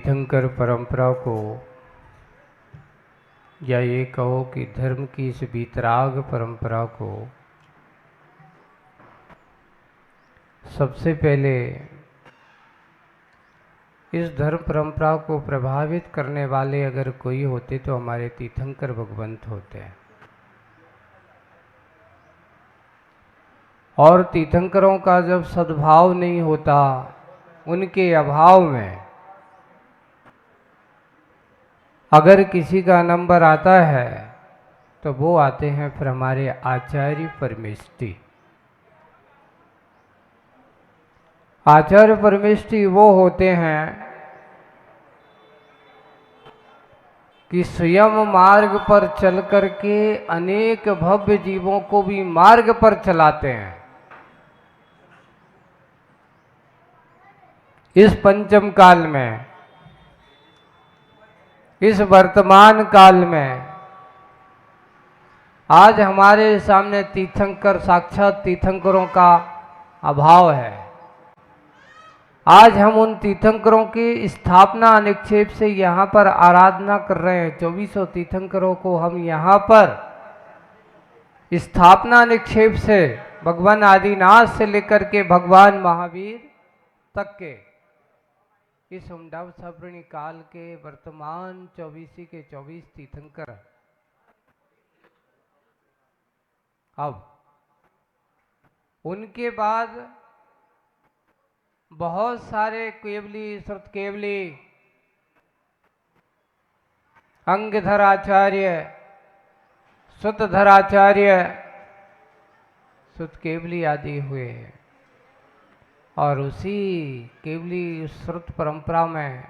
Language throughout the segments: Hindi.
तीर्थंकर परंपरा को, या ये कहो कि धर्म की इस वीतराग परंपरा को सबसे पहले इस धर्म परंपरा को प्रभावित करने वाले अगर कोई होते तो हमारे तीर्थंकर भगवंत होते हैं। और तीर्थंकरों का जब सद्भाव नहीं होता, उनके अभाव में अगर किसी का नंबर आता है तो वो आते हैं फिर हमारे आचार्य परमेष्ठी। आचार्य परमेष्ठी वो होते हैं कि स्वयं मार्ग पर चल करके अनेक भव्य जीवों को भी मार्ग पर चलाते हैं। इस पंचम काल में, इस वर्तमान काल में आज हमारे सामने तीर्थंकर, साक्षात तीर्थंकरों का अभाव है। आज हम उन तीर्थंकरों की स्थापना निक्षेप से यहाँ पर आराधना कर रहे हैं। 2400 तीर्थंकरों को हम यहाँ पर स्थापना निक्षेप से भगवान आदिनाथ से लेकर के भगवान महावीर तक के इस उमडव सब्रणी काल के वर्तमान 24 के 24 तीर्थंकर अब उनके बाद बहुत सारे केवली, श्रुत केवली, अंगधराचार्य, सुतधराचार्य, श्रुत केवली आदि हुए। और उसी केवली श्रुत परंपरा में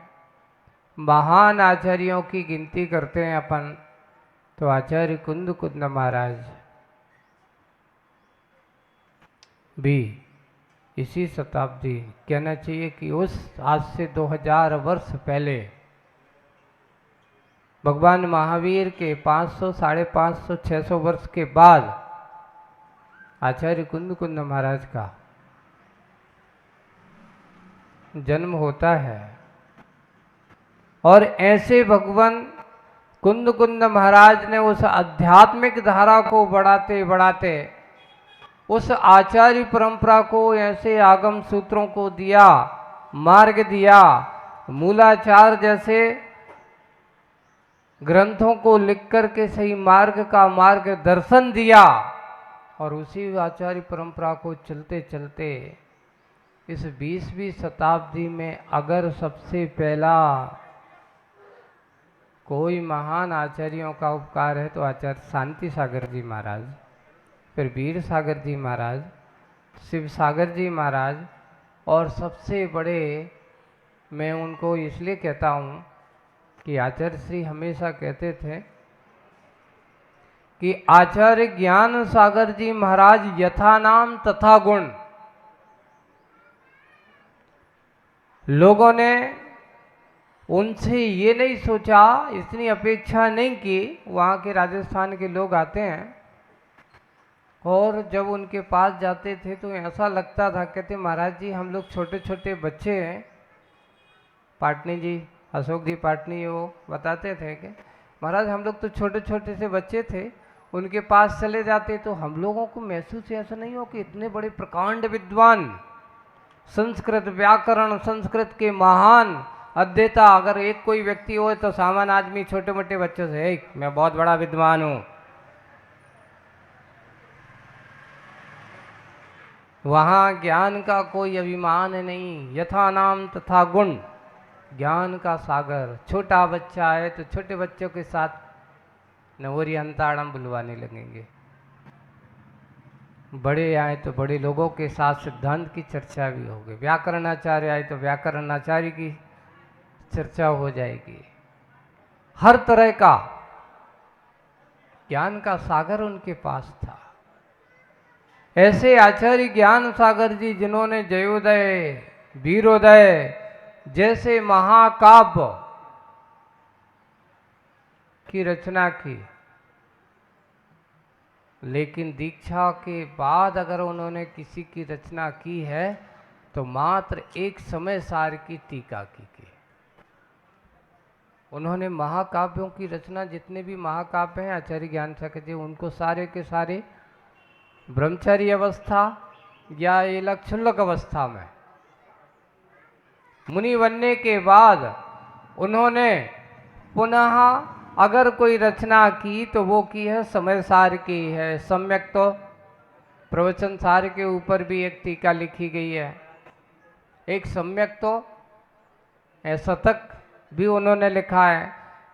महान आचार्यों की गिनती करते हैं अपन तो आचार्य कुंद कुंद महाराज भी इसी शताब्दी, कहना चाहिए कि उस आज से 2000 वर्ष पहले भगवान महावीर के 500, 550, 600 वर्ष के बाद आचार्य कुंद कुंद महाराज का जन्म होता है। और ऐसे भगवान कुंद कुंद महाराज ने उस आध्यात्मिक धारा को बढ़ाते बढ़ाते उस आचार्य परंपरा को, ऐसे आगम सूत्रों को दिया, मार्ग दिया, मूलाचार जैसे ग्रंथों को लिख कर के सही मार्ग का मार्गदर्शन दिया। और उसी आचार्य परंपरा को चलते चलते इस 20वीं शताब्दी में अगर सबसे पहला कोई महान आचार्यों का उपकार है तो आचार्य शांति सागर जी महाराज, फिर वीर सागर जी महाराज, शिव सागर जी महाराज, और सबसे बड़े मैं उनको इसलिए कहता हूँ कि आचार्य श्री हमेशा कहते थे कि आचार्य ज्ञान सागर जी महाराज यथा नाम तथा गुण। लोगों ने उनसे ये नहीं सोचा, इतनी अपेक्षा नहीं की। वहाँ के राजस्थान के लोग आते हैं और जब उनके पास जाते थे तो ऐसा लगता था, कहते महाराज जी हम लोग छोटे छोटे बच्चे हैं। पाटनी जी, अशोक जी पाटनी, वो बताते थे कि महाराज हम लोग तो छोटे छोटे से बच्चे थे, उनके पास चले जाते तो हम लोगों को महसूस ऐसा नहीं हो कि इतने बड़े प्रकांड विद्वान, संस्कृत व्याकरण, संस्कृत के महान अध्येता अगर एक कोई व्यक्ति हो तो सामान्य आदमी छोटे मोटे बच्चों से मैं बहुत बड़ा विद्वान हूँ। वहाँ ज्ञान का कोई अभिमान नहीं, यथा नाम तथा गुण, ज्ञान का सागर। छोटा बच्चा है तो छोटे बच्चों के साथ नवोरी अंताड़म बुलवाने लगेंगे, बड़े आए तो बड़े लोगों के साथ सिद्धांत की चर्चा भी होगी, व्याकरणाचार्य आए तो व्याकरणाचार्य की चर्चा हो जाएगी। हर तरह का ज्ञान का सागर उनके पास था। ऐसे आचार्य ज्ञान सागर जी जिन्होंने जयोदय, वीरोदय जैसे महाकाव्य की रचना की, लेकिन दीक्षा के बाद अगर उन्होंने किसी की रचना की है तो मात्र एक समय सार की टीका की। उन्होंने महाकाव्यों की रचना, जितने भी महाकाव्य हैं आचार्य ज्ञान सागर जी, उनको सारे के सारे ब्रह्मचारी अवस्था या ये क्षुल्लक अवस्था में, मुनि बनने के बाद उन्होंने पुनः अगर कोई रचना की तो वो की है समय सार की है। सम्यक तो प्रवचन सार के ऊपर भी एक टीका लिखी गई है, एक सम्यक तो शतक भी उन्होंने लिखा है।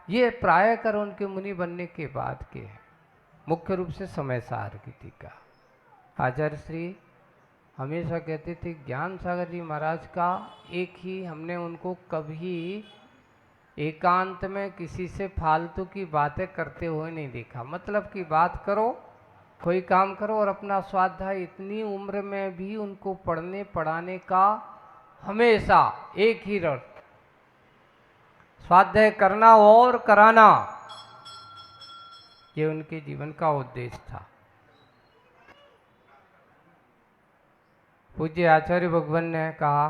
ये प्रायकर उनके मुनि बनने के बाद के हैं, मुख्य रूप से समय सार की टीका। आचार्य श्री हमेशा कहते थे ज्ञान सागर जी महाराज का एक ही, हमने उनको कभी एकांत में किसी से फालतू की बातें करते हुए नहीं देखा। मतलब की बात करो, कोई काम करो और अपना स्वाध्याय, इतनी उम्र में भी उनको पढ़ने पढ़ाने का हमेशा एक ही रट, स्वाध्याय करना और कराना, ये उनके जीवन का उद्देश्य था। पूज्य आचार्य भगवान ने कहा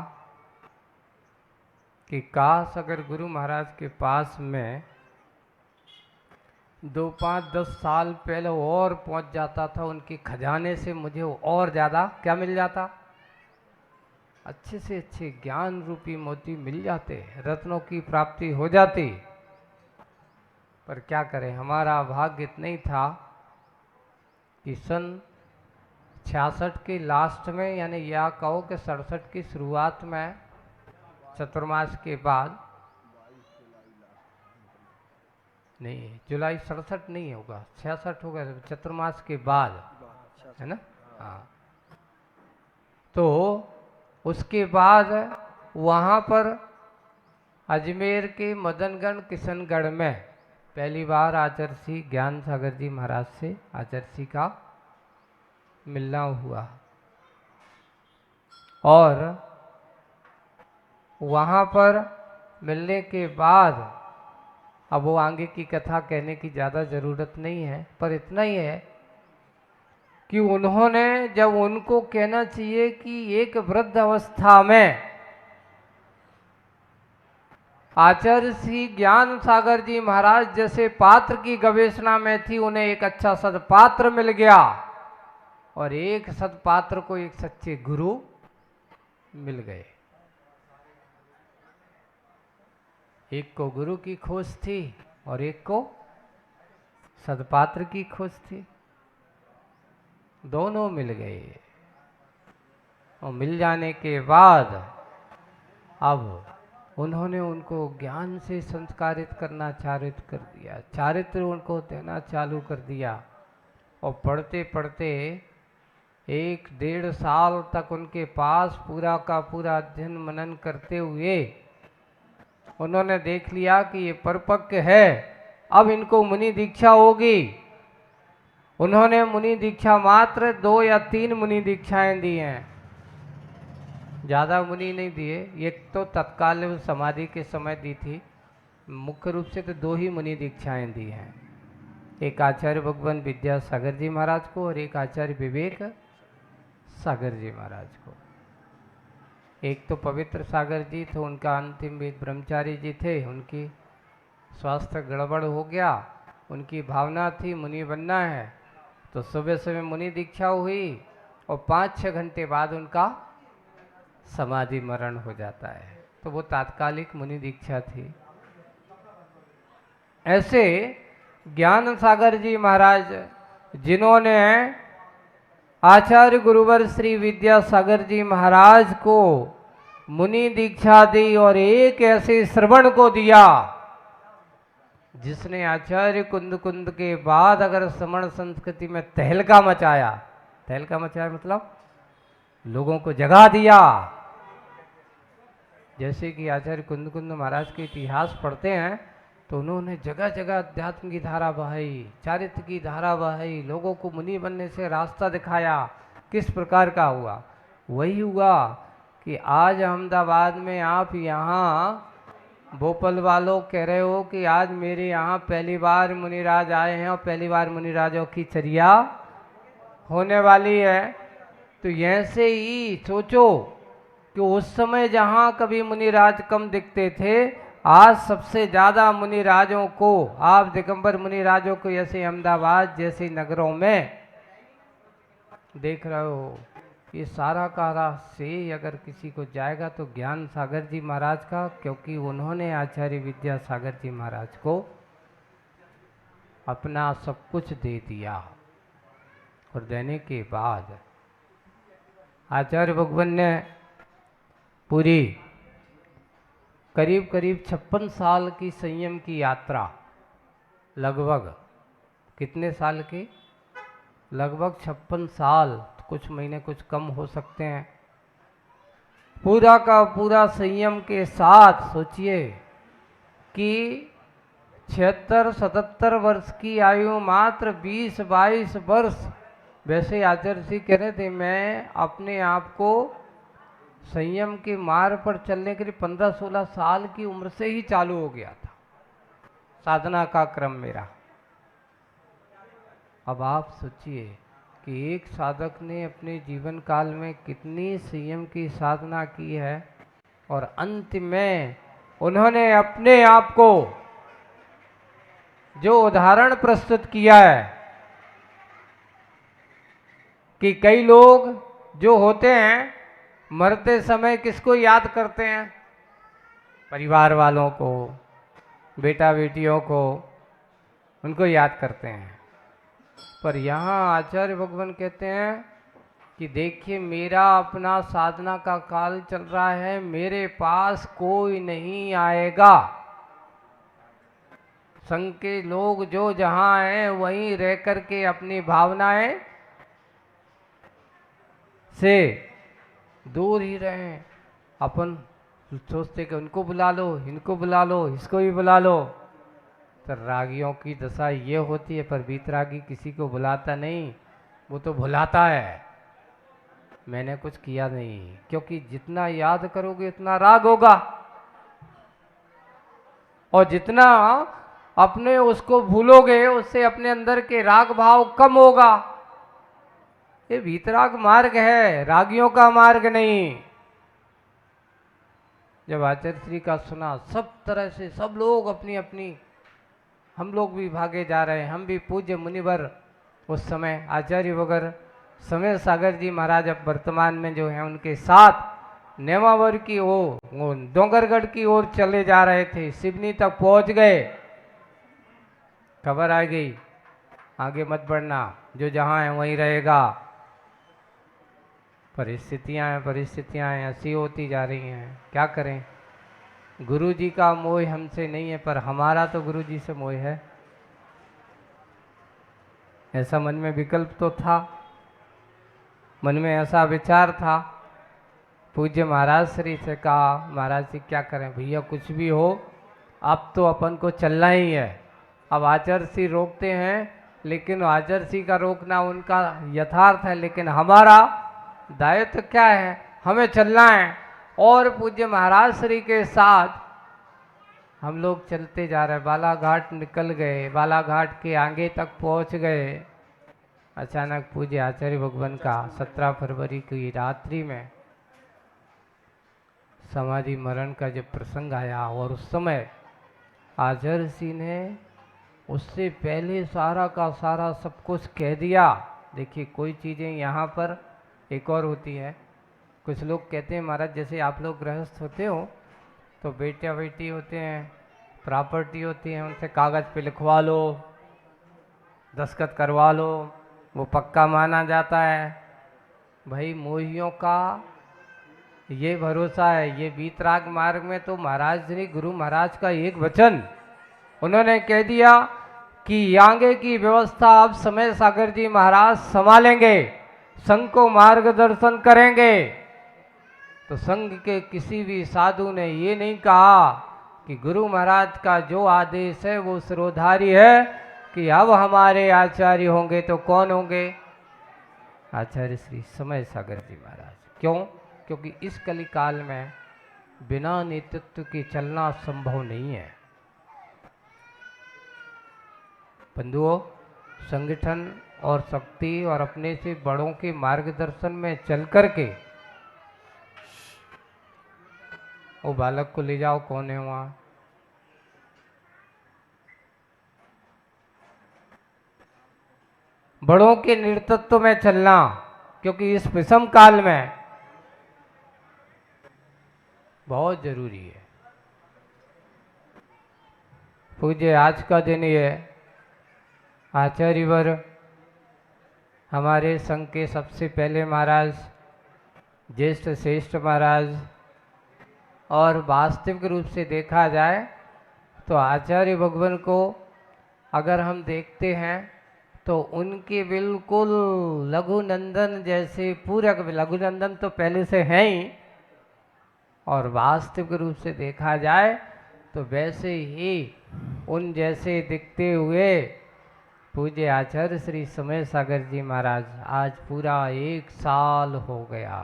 कि काश अगर गुरु महाराज के पास में 2, 5, 10 साल पहले और पहुंच जाता था, उनके खजाने से मुझे और ज़्यादा क्या मिल जाता, अच्छे से अच्छे ज्ञान रूपी मोती मिल जाते, रत्नों की प्राप्ति हो जाती। पर क्या करें, हमारा भाग्य इतना ही था कि सन 66 के लास्ट में, यानी या कहो कि 67 की शुरुआत में, चतुर्मास के बाद, नहीं जुलाई 67 नहीं होगा, 66 होगा, चतुर्मास के बाद है ना। हाँ, तो उसके बाद वहाँ पर अजमेर के मदनगढ़ किशनगढ़ में पहली बार आचार्य श्री ज्ञान सागर जी महाराज से आचार्य श्री का मिलना हुआ। और वहाँ पर मिलने के बाद, अब वो आगे की कथा कहने की ज़्यादा ज़रूरत नहीं है, पर इतना ही है कि उन्होंने, जब उनको कहना चाहिए कि एक वृद्ध अवस्था में आचार्य श्री ज्ञान सागर जी महाराज जैसे पात्र की गवेषणा में थी, उन्हें एक अच्छा सदपात्र मिल गया, और एक सदपात्र को एक सच्चे गुरु मिल गए। एक को गुरु की खोज थी और एक को सदपात्र की खोज थी, दोनों मिल गए। और मिल जाने के बाद अब उन्होंने उनको ज्ञान से संस्कारित करना चारित कर दिया, चारित्र उनको देना चालू कर दिया। और पढ़ते पढ़ते 1-1.5 साल तक उनके पास पूरा का पूरा अध्ययन मनन करते हुए उन्होंने देख लिया कि ये परिपक्व है, अब इनको मुनि दीक्षा होगी। उन्होंने मुनि दीक्षा मात्र 2 या 3 मुनि दीक्षाएं दी हैं, ज़्यादा मुनि नहीं दिए। एक तो तत्काल समाधि के समय दी थी, मुख्य रूप से तो 2 ही मुनि दीक्षाएं दी हैं, एक आचार्य भगवान विद्यासागर जी महाराज को और एक आचार्य विवेक सागर जी महाराज को। एक तो पवित्र सागर जी थे, उनका अंतिम वेद ब्रह्मचारी जी थे, उनकी स्वास्थ्य गड़बड़ हो गया, उनकी भावना थी मुनि बनना है, तो सुबह सुबह मुनि दीक्षा हुई और 5-6 घंटे बाद उनका समाधि मरण हो जाता है, तो वो तात्कालिक मुनि दीक्षा थी। ऐसे ज्ञान सागर जी महाराज, जिन्होंने आचार्य गुरुवर श्री विद्यासागर जी महाराज को मुनि दीक्षा दी और एक ऐसे श्रवण को दिया जिसने आचार्य कुंद कुंद के बाद अगर श्रवण संस्कृति में तहलका मचाया, तहलका मचाया मतलब लोगों को जगा दिया। जैसे कि आचार्य कुंद कुंद महाराज के इतिहास पढ़ते हैं तो उन्होंने जगह जगह अध्यात्म की धारा बहाई, चारित्र की धारा बहाई, लोगों को मुनि बनने से रास्ता दिखाया। किस प्रकार का हुआ? वही हुआ कि आज अहमदाबाद में आप यहाँ भोपाल वालों कह रहे हो कि आज मेरे यहाँ पहली बार मुनिराज आए हैं और पहली बार मुनिराजों की चर्या होने वाली है। तो ऐसे ही सोचो कि उस समय जहाँ कभी मुनिराज कम दिखते थे, आज सबसे ज़्यादा मुनिराजों को, आप दिगंबर मुनिराजों को ऐसे अहमदाबाद जैसे नगरों में देख रहे हो, ये सारा कारा से अगर किसी को जाएगा तो ज्ञान सागर जी महाराज का, क्योंकि उन्होंने आचार्य विद्यासागर जी महाराज को अपना सब कुछ दे दिया। और देने के बाद आचार्य भगवान ने पूरी करीब करीब 56 साल की संयम की यात्रा, लगभग कितने साल की, लगभग 56 साल, कुछ महीने कुछ कम हो सकते हैं, पूरा का पूरा संयम के साथ। सोचिए कि 76-77 वर्ष की आयु, मात्र 20-22 वर्ष। वैसे आचार्य जी कह रहे थे मैं अपने आप को संयम के मार्ग पर चलने के लिए 15-16 साल की उम्र से ही चालू हो गया था साधना का क्रम मेरा। अब आप सोचिए कि एक साधक ने अपने जीवन काल में कितनी संयम की साधना की है, और अंत में उन्होंने अपने आप को जो उदाहरण प्रस्तुत किया है कि कई लोग जो होते हैं मरते समय किसको याद करते हैं, परिवार वालों को, बेटा बेटियों को, उनको याद करते हैं। पर यहाँ आचार्य भगवान कहते हैं कि देखिए मेरा अपना साधना का काल चल रहा है, मेरे पास कोई नहीं आएगा। संघ के लोग जो जहाँ हैं वहीं रह कर के अपनी भावनाएं से दूर ही रहें। अपन सोचते कि उनको बुला लो, इनको बुला लो, इसको भी बुला लो। तो रागियों की दशा ये होती है, पर वीतरागी किसी को बुलाता नहीं, वो तो भुलाता है मैंने कुछ किया नहीं, क्योंकि जितना याद करोगे उतना राग होगा, और जितना अपने उसको भूलोगे उससे अपने अंदर के राग भाव कम होगा। ये वीतराग मार्ग है, रागियों का मार्ग नहीं। जब आचार्य श्री का सुना, सब तरह से सब लोग अपनी अपनी, हम लोग भी भागे जा रहे हैं, हम भी पूज्य मुनिवर उस समय आचार्य वगैरह समय सागर जी महाराज अब वर्तमान में जो हैं उनके साथ नेमावर की ओर, वो डोंगरगढ़ की ओर चले जा रहे थे। सिवनी तक पहुंच गए, खबर आ गई आगे मत बढ़ना, जो जहाँ है वहीं रहेगा। परिस्थितियाँ ऐसी होती जा रही हैं, क्या करें। गुरु जी का मोह हमसे नहीं है, पर हमारा तो गुरु जी से मोह है। ऐसा मन में विकल्प तो था, मन में ऐसा विचार था। पूज्य महाराज श्री से कहा, महाराज जी क्या करें भैया, कुछ भी हो अब तो अपन को चलना ही है। अब आचार्य श्री रोकते हैं, लेकिन आचार्य श्री का रोकना उनका यथार्थ है, लेकिन हमारा दायित्व क्या है, हमें चलना है। और पूज्य महाराज श्री के साथ हम लोग चलते जा रहे, बालाघाट निकल गए, बालाघाट के आगे तक पहुंच गए। अचानक पूज्य आचार्य भगवान का 17 फरवरी की रात्रि में समाधि मरण का जब प्रसंग आया, और उस समय आचार्य सिंह ने उससे पहले सारा का सारा सब कुछ कह दिया। देखिए कोई चीज़ें यहाँ पर एक और होती है, कुछ लोग कहते हैं महाराज जैसे आप लोग गृहस्थ होते हो तो बेटा बेटी होते हैं, प्रॉपर्टी होती है, उनसे कागज़ पे लिखवा लो, दस्तखत करवा लो, वो पक्का माना जाता है। भाई मोहियों का ये भरोसा है। ये वीतराग मार्ग में तो महाराज श्री गुरु महाराज का एक वचन उन्होंने कह दिया कि आगे की व्यवस्था अब समय सागर जी महाराज संभालेंगे, संघ को मार्गदर्शन करेंगे। तो संघ के किसी भी साधु ने ये नहीं कहा कि गुरु महाराज का जो आदेश है वो सिरोधारी है, कि अब हमारे आचार्य होंगे तो कौन होंगे, आचार्य श्री समय सागर जी महाराज। क्यों? क्योंकि इस कलिकाल में बिना नेतृत्व के चलना संभव नहीं है। बंधुओं, संगठन और शक्ति और अपने से बड़ों के मार्गदर्शन में चल कर के वो बालक को ले जाओ, कौन है वहाँ, बड़ों के नेतृत्व में चलना, क्योंकि इस विषम काल में बहुत जरूरी है। पूज्य आज का दिन ये आचार्यवर हमारे संघ के सबसे पहले महाराज, ज्येष्ठ श्रेष्ठ महाराज, और वास्तविक रूप से देखा जाए तो आचार्य भगवान को अगर हम देखते हैं तो उनके बिल्कुल लघुनंदन जैसे पूरक, लघुनंदन तो पहले से हैं ही, और वास्तविक रूप से देखा जाए तो वैसे ही उन जैसे दिखते हुए पूज्य आचार्य श्री समय सागर जी महाराज आज पूरा 1 साल हो गया,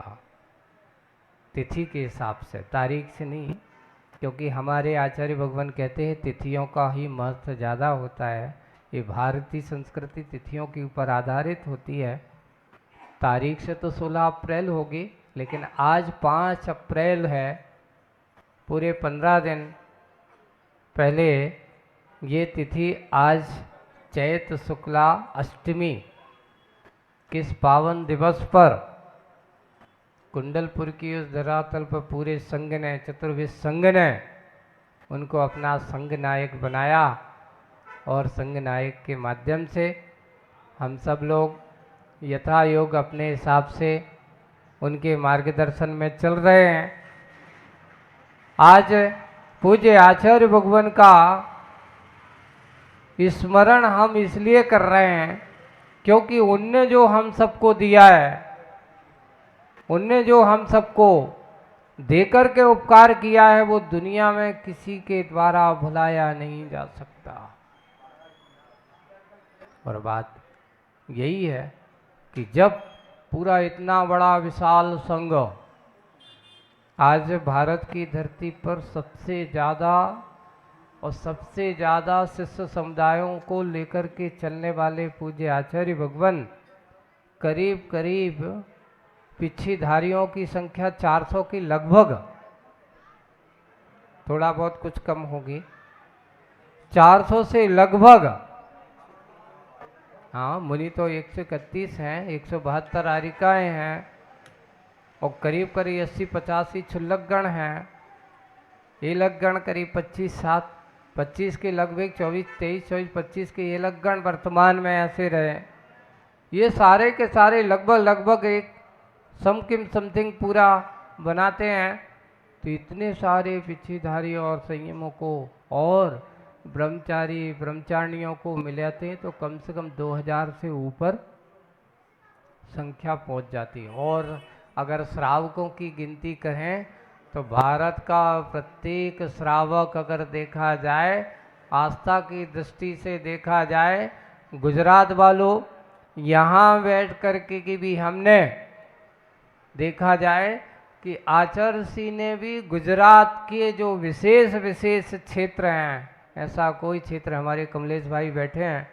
तिथि के हिसाब से, तारीख से नहीं, क्योंकि हमारे आचार्य भगवान कहते हैं तिथियों का ही महत्व ज़्यादा होता है। ये भारतीय संस्कृति तिथियों के ऊपर आधारित होती है। तारीख से तो 16 अप्रैल होगी, लेकिन आज 5 अप्रैल है। पूरे 15 दिन पहले ये तिथि आज चैत शुक्ला अष्टमी किस पावन दिवस पर कुंडलपुर की उस धरातल पर पूरे संघ ने, चतुर्विश संघ ने उनको अपना संघ नायक बनाया, और संघ नायक के माध्यम से हम सब लोग यथा योग अपने हिसाब से उनके मार्गदर्शन में चल रहे हैं। आज पूज्य आचार्य भगवान का स्मरण हम इसलिए कर रहे हैं क्योंकि उनने जो हम सबको दिया है, उनने जो हम सबको देकर के उपकार किया है, वो दुनिया में किसी के द्वारा भुलाया नहीं जा सकता। और बात यही है कि जब पूरा इतना बड़ा विशाल संघ आज भारत की धरती पर सबसे ज़्यादा और सबसे ज़्यादा शिष्य समुदायों को लेकर के चलने वाले पूज्य आचार्य भगवान करीब करीब पिछीधारियों की संख्या 400 की लगभग, थोड़ा बहुत कुछ कम होगी, 400 से लगभग, हाँ मुनि तो 131 हैं, 172 आरिकाएँ हैं, और करीब करीब 80-85 क्षुल्लकगण हैं। ये लकगण करीब 25 के लगभग 24-25 के ये लकगण वर्तमान में ऐसे रहे। ये सारे के सारे लगभग एक समकिम समथिंग पूरा बनाते हैं। तो इतने सारे पिछीधारी और संयमों को और ब्रह्मचारी ब्रह्मचारिणियों को मिलाते हैं तो कम से कम 2000 से ऊपर संख्या पहुंच जाती है। और अगर श्रावकों की गिनती करें तो भारत का प्रत्येक श्रावक अगर देखा जाए, आस्था की दृष्टि से देखा जाए, गुजरात वालों यहाँ बैठ कर के की भी हमने देखा जाए कि आचार्य श्री ने भी गुजरात के जो विशेष क्षेत्र हैं, ऐसा कोई क्षेत्र, हमारे कमलेश भाई बैठे हैं,